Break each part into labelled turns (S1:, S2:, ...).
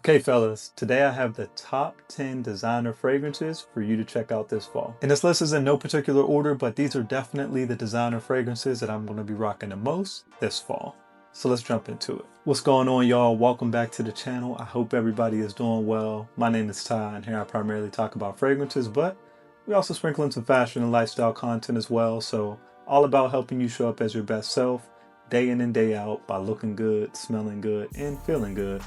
S1: Okay fellas, today I have the top 10 designer fragrances for you to check out this fall. And this list is in no particular order, but these are definitely the designer fragrances that I'm going to be rocking the most this fall. So let's jump into it. What's going on, y'all? Welcome back to the channel. I hope everybody is doing well. My name is Ty, and here I primarily talk about fragrances, but we also sprinkle in some fashion and lifestyle content as well. So all about helping you show up as your best self day in and day out by looking good, smelling good, and feeling good.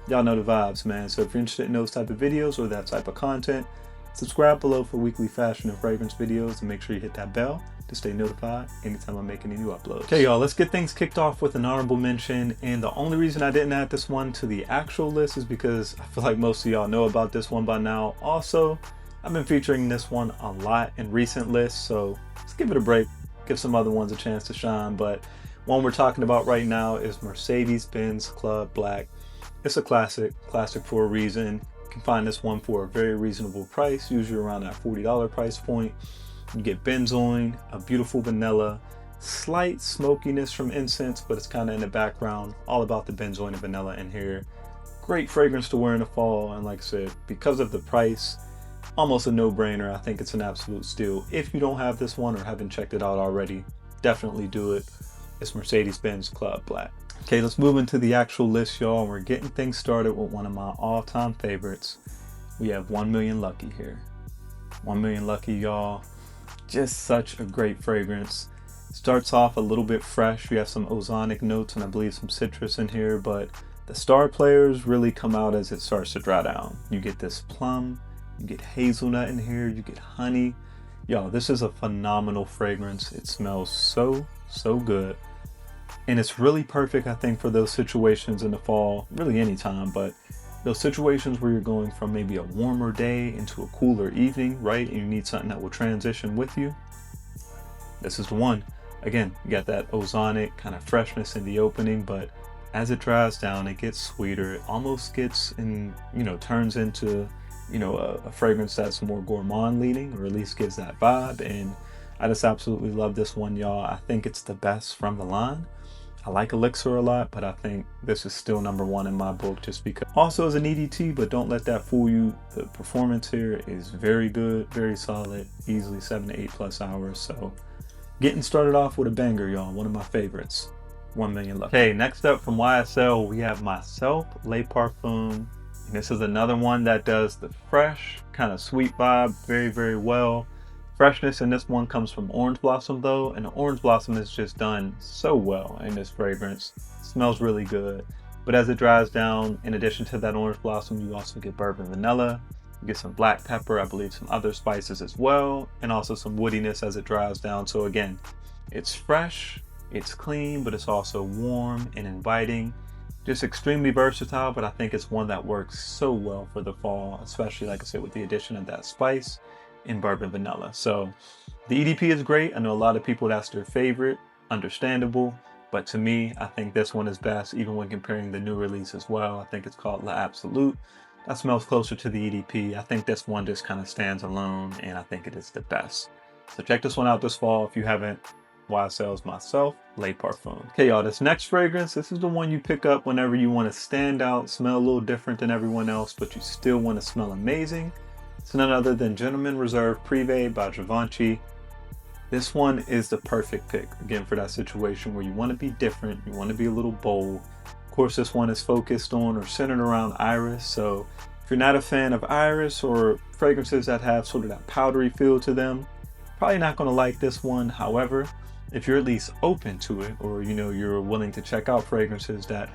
S1: Y'all know the vibes, man. So if you're interested in those type of videos or that type of content, subscribe below for weekly fashion and fragrance videos, and make sure you hit that bell to stay notified anytime I make any new uploads. Okay, y'all, let's get things kicked off with an honorable mention. And the only reason I didn't add this one to the actual list is because I feel like most of y'all know about this one by now. Also, I've been featuring this one a lot in recent lists, so let's give it a break, give some other ones a chance to shine. But one we're talking about right now is Mercedes-Benz Club Black. It's a classic for a reason. You can find this one for a very reasonable price, usually around that $40 price point. You get benzoin, a beautiful vanilla, slight smokiness from incense, but it's kind of in the background. All about the benzoin and vanilla in here. Great fragrance to wear in the fall, and like I said, because of the price, almost a no-brainer. I think it's an absolute steal. If you don't have this one or haven't checked it out already, definitely do it. It's Mercedes-Benz Club Black. Okay, let's move into the actual list, y'all. We're getting things started with one of my all-time favorites. We have 1 Million Lucky here. 1 Million Lucky, y'all. Just such a great fragrance. Starts off a little bit fresh. We have some ozonic notes and I believe some citrus in here, but the star players really come out as it starts to dry down. You get this plum, you get hazelnut in here, you get honey. Yo, this is a phenomenal fragrance. It smells so good. And it's really perfect, I think, for those situations in the fall, really anytime, but those situations where you're going from maybe a warmer day into a cooler evening, right? And you need something that will transition with you. This is the one. Again, you got that ozonic kind of freshness in the opening, but as it dries down, it gets sweeter. It almost gets in, turns into, a fragrance that's more gourmand leaning, or at least gives that vibe. And I just absolutely love this one, y'all. I think it's the best from the line. I like Elixir a lot, but I think this is still #1 in my book just because. Also as an EDT, but don't let that fool you. The performance here is very good, very solid, easily 7 to 8+ hours. So getting started off with a banger, y'all. One of my favorites, 1 Million Lucky. Okay, next up from YSL, we have Myself Le Parfum. And this is another one that does the fresh, kind of sweet vibe very well. Freshness in this one comes from orange blossom though, and the orange blossom is just done so well in this fragrance. It smells really good, but as it dries down, in addition to that orange blossom, you also get bourbon vanilla, you get some black pepper, I believe some other spices as well, and also some woodiness as it dries down. So again, it's fresh, it's clean, but it's also warm and inviting. Just extremely versatile, but I think it's one that works so well for the fall, especially like I said, with the addition of that spice in bourbon vanilla. So the EDP is great. I know a lot of people that's their favorite, understandable, but to me, I think this one is best, even when comparing the new release as well. I think it's called La Absolute. That smells closer to the EDP. I think this one just kind of stands alone, and I think it is the best. So check this one out this fall if you haven't. YSL's Myself Le Parfum. Okay, y'all, this next fragrance, this is the one you pick up whenever you want to stand out, smell a little different than everyone else, but you still want to smell amazing. It's none other than Gentleman Reserve Privé by Givenchy. This one is the perfect pick, again, for that situation where you want to be different, you want to be a little bold. Of course, this one is focused on or centered around iris, so if you're not a fan of iris or fragrances that have sort of that powdery feel to them, probably not going to like this one. However, if you're at least open to it, or you're willing to check out fragrances that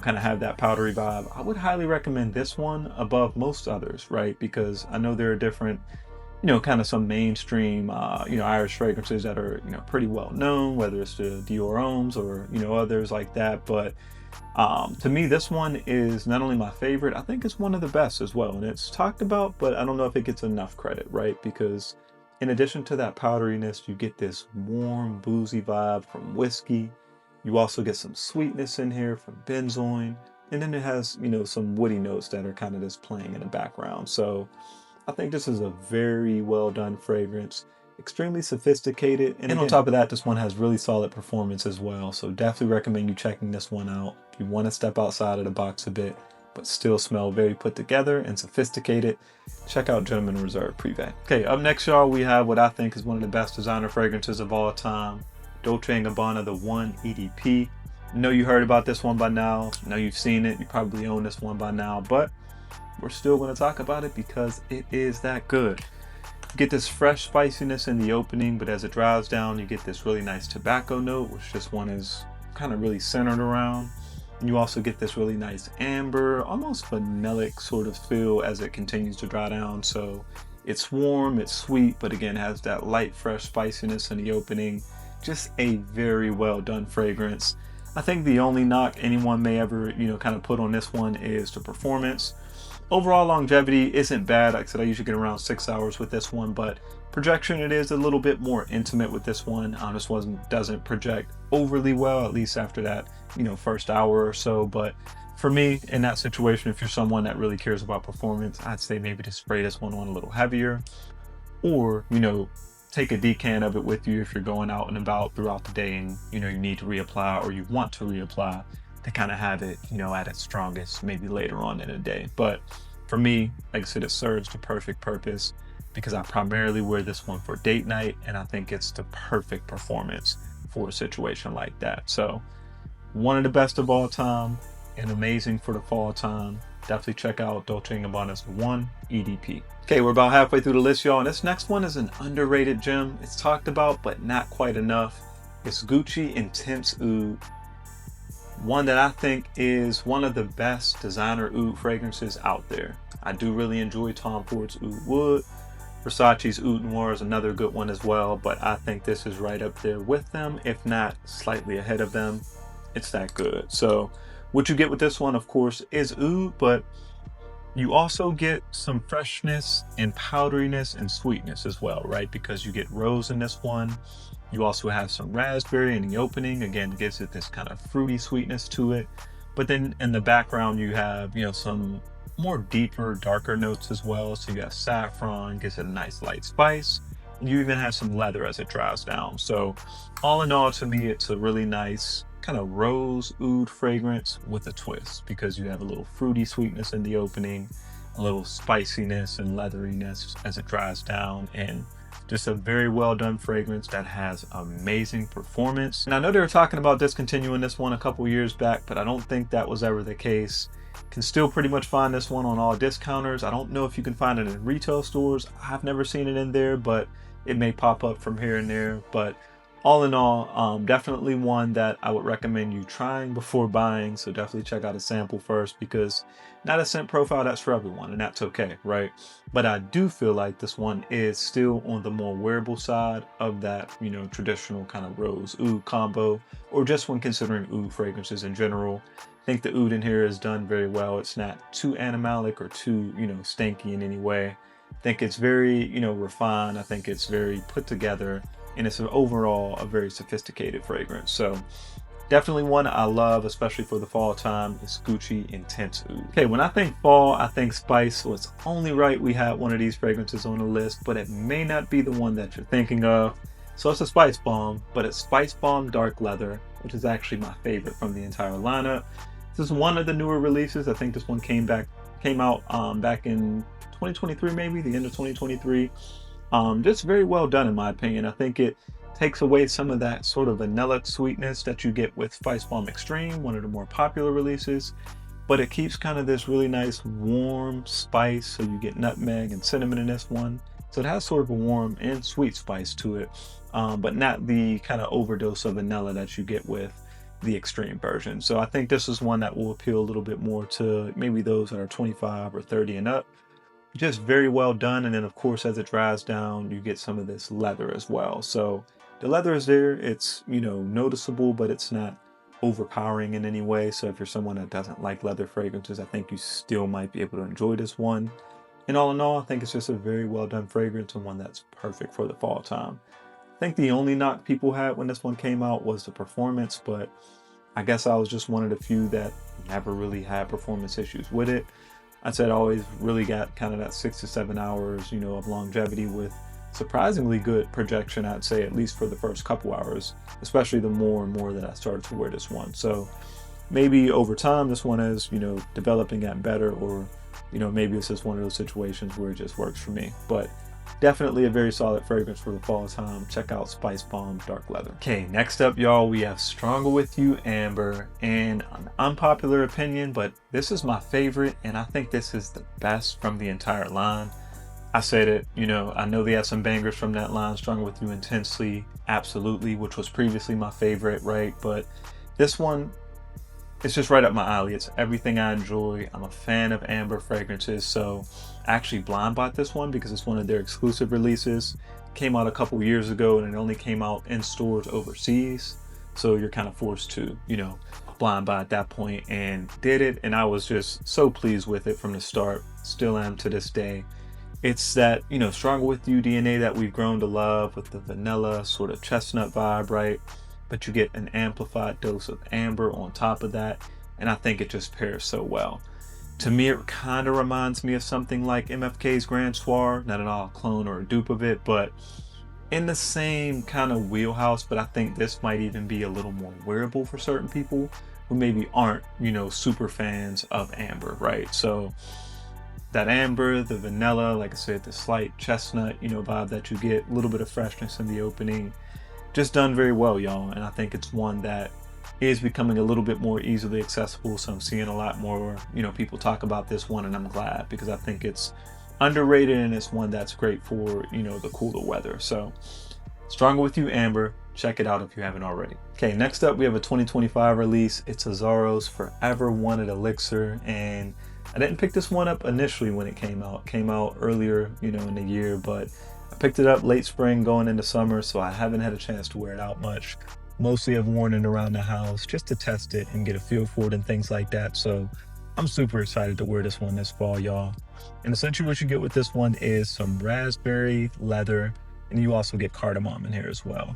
S1: kind of have that powdery vibe, I would highly recommend this one above most others, right? Because I know there are different, kind of some mainstream, Irish fragrances that are, pretty well known, whether it's the Dior Homes or, others like that. But to me, this one is not only my favorite, I think it's one of the best as well. And it's talked about, but I don't know if it gets enough credit, right? Because in addition to that powderiness, you get this warm, boozy vibe from whiskey. You also get some sweetness in here from benzoin, and then it has, some woody notes that are kind of just playing in the background. So I think this is a very well done fragrance, extremely sophisticated, and on top of that, this one has really solid performance as well. So definitely recommend you checking this one out if you want to step outside of the box a bit, but still smell very put together and sophisticated. Check out Gentleman Reserve Privé. Okay, up next, y'all, we have what I think is one of the best designer fragrances of all time, Dolce & Gabbana, the 1 EDP. I know you heard about this one by now. I know you've seen it. You probably own this one by now, but we're still going to talk about it because it is that good. You get this fresh spiciness in the opening, but as it dries down, you get this really nice tobacco note, which this one is kind of really centered around. And you also get this really nice amber, almost vanillic sort of feel as it continues to dry down. So it's warm, it's sweet, but again has that light, fresh spiciness in the opening. Just a very well done fragrance. I think the only knock anyone may ever, kind of put on this one is the performance. Overall longevity isn't bad. Like I said, I usually get around 6 hours with this one, but projection, it is a little bit more intimate with this one. This one doesn't project overly well, at least after that, first hour or so. But for me, in that situation, if you're someone that really cares about performance, I'd say maybe to spray this one on a little heavier, or, take a decant of it with you if you're going out and about throughout the day and, you need to reapply or you want to reapply, to kind of have it, at its strongest, maybe later on in the day. But for me, like I said, it serves the perfect purpose because I primarily wear this one for date night, and I think it's the perfect performance for a situation like that. So one of the best of all time and amazing for the fall time. Definitely check out Dolce & Gabbana's 1 EDP. Okay, we're about halfway through the list, y'all, and this next one is an underrated gem. It's talked about, but not quite enough. It's Gucci Intense Oud. One that I think is one of the best designer oud fragrances out there. I do really enjoy Tom Ford's Oud Wood. Versace's Oud Noir is another good one as well, but I think this is right up there with them, if not slightly ahead of them. It's that good. So what you get with this one, of course, is oud, but you also get some freshness and powderiness and sweetness as well, right? Because you get rose in this one. You also have some raspberry in the opening. Again, gives it this kind of fruity sweetness to it. But then in the background, you have, some more deeper, darker notes as well. So you got saffron, gives it a nice light spice. You even have some leather as it dries down. So all in all, to me, it's a really nice kind of rose oud fragrance with a twist, because you have a little fruity sweetness in the opening, a little spiciness and leatheriness as it dries down, and just a very well done fragrance that has amazing performance. And I know they were talking about discontinuing this one a couple years back, but I don't think that was ever the case. Can still pretty much find this one on all discounters. I don't know if you can find it in retail stores. I've never seen it in there, but it may pop up from here and there. But all in all, definitely one that I would recommend you trying before buying. So definitely check out a sample first, because not a scent profile that's for everyone, and that's okay, right? But I do feel like this one is still on the more wearable side of that, traditional kind of rose oud combo, or just when considering oud fragrances in general. I think the oud in here is done very well. It's not too animalic or too, stanky in any way. I think it's very, refined. I think it's very put together, and it's overall a very sophisticated fragrance. So definitely one I love, especially for the fall time, is Gucci Intense Oud. Okay, when I think fall, I think spice, so it's only right we had one of these fragrances on the list, but it may not be the one that you're thinking of. So it's a Spice Bomb, but it's Spice Bomb Dark Leather, which is actually my favorite from the entire lineup. This is one of the newer releases. I think this one came out back in 2023, maybe the end of 2023. Just very well done in my opinion. I think it takes away some of that sort of vanilla sweetness that you get with Spice Bomb Extreme, one of the more popular releases, but it keeps kind of this really nice warm spice. So you get nutmeg and cinnamon in this one. So it has sort of a warm and sweet spice to it, but not the kind of overdose of vanilla that you get with the Extreme version. So I think this is one that will appeal a little bit more to maybe those that are 25 or 30 and up. Just very well done. And then of course, as it dries down, you get some of this leather as well. So the leather is there. It's, noticeable, but it's not overpowering in any way. So if you're someone that doesn't like leather fragrances, I think you still might be able to enjoy this one. And all in all, I think it's just a very well done fragrance, and one that's perfect for the fall time. I think the only knock people had when this one came out was the performance, but I guess I was just one of the few that never really had performance issues with it. I said I always really got kind of that 6 to 7 hours, of longevity with surprisingly good projection, I'd say, at least for the first couple hours, especially the more and more that I started to wear this one. So maybe over time this one is, developing at better, or, maybe it's just one of those situations where it just works for me. But definitely a very solid fragrance for the fall time. Check out Spice Bomb Dark Leather. Okay, next up, y'all, we have Stronger With You Amber. And an unpopular opinion, but this is my favorite, and I think this is the best from the entire line. I said it, I know they have some bangers from that line, Stronger With You Intensely, absolutely, which was previously my favorite, right? But this one, it's just right up my alley. It's everything I enjoy. I'm a fan of amber fragrances, so I actually blind bought this one because it's one of their exclusive releases. Came out a couple years ago, and it only came out in stores overseas, so you're kind of forced to, blind buy at that point, and did it, and I was just so pleased with it from the start. Still am to this day. It's that, Stronger With You DNA that we've grown to love, with the vanilla sort of chestnut vibe, right? But you get an amplified dose of amber on top of that, and I think it just pairs so well. To me, it kind of reminds me of something like MFK's Grand Soir, not at all a clone or a dupe of it, but in the same kind of wheelhouse. But I think this might even be a little more wearable for certain people who maybe aren't, super fans of amber, right? So that amber, the vanilla, like I said, the slight chestnut, vibe that you get, a little bit of freshness in the opening, just done very well, y'all. And I think it's one that is becoming a little bit more easily accessible. So I'm seeing a lot more, people talk about this one, and I'm glad, because I think it's underrated, and it's one that's great for, the cooler weather. So Stronger With You Amber, check it out if you haven't already. Okay, next up we have a 2025 release. It's Azzaro's Forever Wanted Elixir, and I didn't pick this one up initially when it came out. It came out earlier, in the year, but I picked it up late spring going into summer, so I haven't had a chance to wear it out much. Mostly I've worn it around the house just to test it and get a feel for it and things like that. So I'm super excited to wear this one this fall, y'all. And essentially what you get with this one is some raspberry leather, and you also get cardamom in here as well.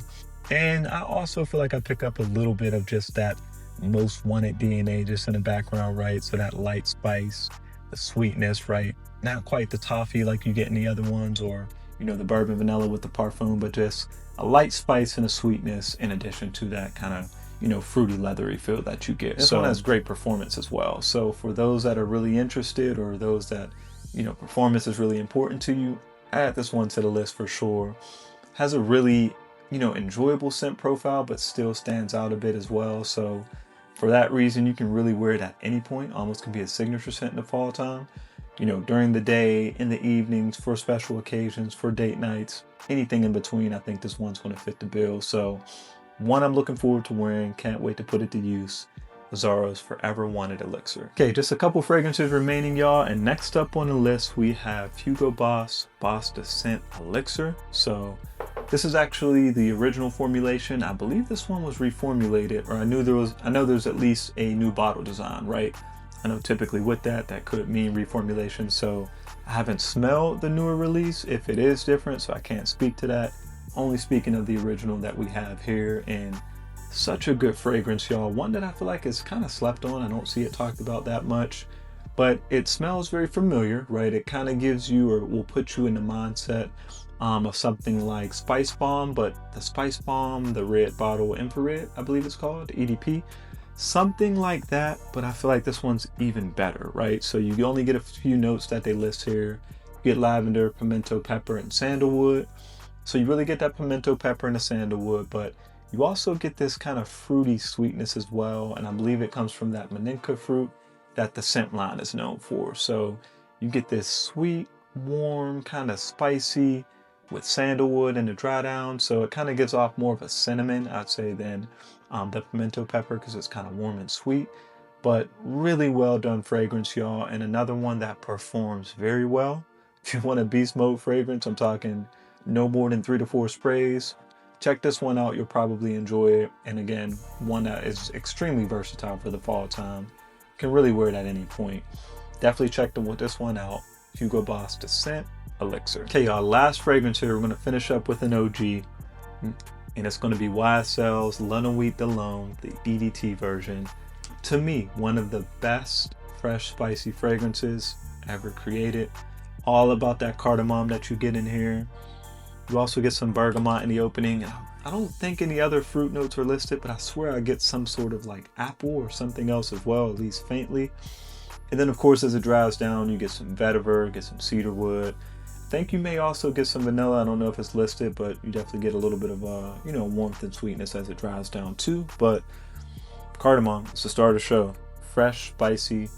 S1: And I also feel like I pick up a little bit of just that most wanted DNA just in the background, right? So that light spice, the sweetness, right? Not quite the toffee like you get in the other ones, or the bourbon vanilla with the parfum, but just a light spice and a sweetness in addition to that kind of fruity leathery feel that you get. This one has great performance as well. So for those that are really interested, or those that performance is really important to you, add this one to the list for sure. Has a really enjoyable scent profile, but still stands out a bit as well. So for that reason, you can really wear it at any point. Almost can be a signature scent in the fall time. During the day, in the evenings, for special occasions, for date nights, anything in between. I think this one's going to fit the bill. So one I'm looking forward to wearing. Can't wait to put it to use. Azzaro's Forever Wanted Elixir. Okay, just a couple fragrances remaining, y'all. And next up on the list, we have Hugo Boss de Scent Elixir. So this is actually the original formulation. I believe this one was reformulated, or I know there's at least a new bottle design, right? I know typically with that could mean reformulation. So I haven't smelled the newer release if it is different, so I can't speak to that. Only speaking of the original that we have here, and such a good fragrance, y'all. One that I feel like is kind of slept on. I don't see it talked about that much, but it smells very familiar, right? It kind of gives you, or will put you in the mindset of something like Spice Bomb, but the Spice Bomb, the red bottle infrared, I believe it's called, EDP. Something like that, but I feel like this one's even better, right? So you only get a few notes that they list here. You get lavender, pimento pepper, and sandalwood. So you really get that pimento pepper and the sandalwood, but you also get this kind of fruity sweetness as well. And I believe it comes from that maninka fruit that the scent line is known for. So you get this sweet, warm, kind of spicy with sandalwood in the dry down. So it kind of gives off more of a cinnamon, I'd say, than the pimento pepper, because it's kind of warm and sweet. But really well done fragrance, y'all. And another one that performs very well. If you want a beast mode fragrance, I'm talking no more than 3 to 4 sprays. Check this one out, you'll probably enjoy it. And again, one that is extremely versatile for the fall time. Can really wear it at any point. Definitely check this one out. Hugo Boss de Scent Elixir. Okay, y'all, last fragrance here. We're going to finish up with an OG. And it's going to be YSL's La Nuit de l'Homme, the EDT version. To me, one of the best fresh spicy fragrances ever created. All about that cardamom that you get in here. You also get some bergamot in the opening. I don't think any other fruit notes are listed, but I swear I get some sort of like apple or something else as well, at least faintly. And then of course, as it dries down, you get some vetiver, get some cedar wood. I think you may also get some vanilla. I don't know if it's listed, but you definitely get a little bit of warmth and sweetness as it dries down too. But cardamom, it's the star of the show. Fresh, spicy,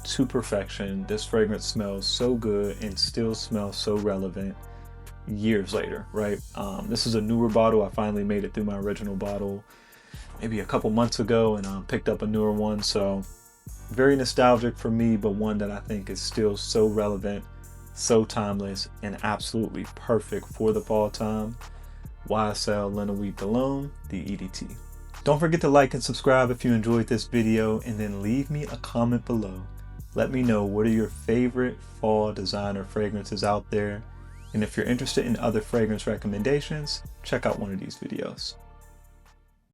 S1: to perfection. This fragrance smells so good and still smells so relevant years later, right? This is a newer bottle. I finally made it through my original bottle maybe a couple months ago and picked up a newer one. So very nostalgic for me, but one that I think is still so relevant, so timeless, and absolutely perfect for the fall time. YSL Liniment Cologne, the EDT. Don't forget to like and subscribe if you enjoyed this video, and then leave me a comment below. Let me know what are your favorite fall designer fragrances out there. And if you're interested in other fragrance recommendations, check out one of these videos.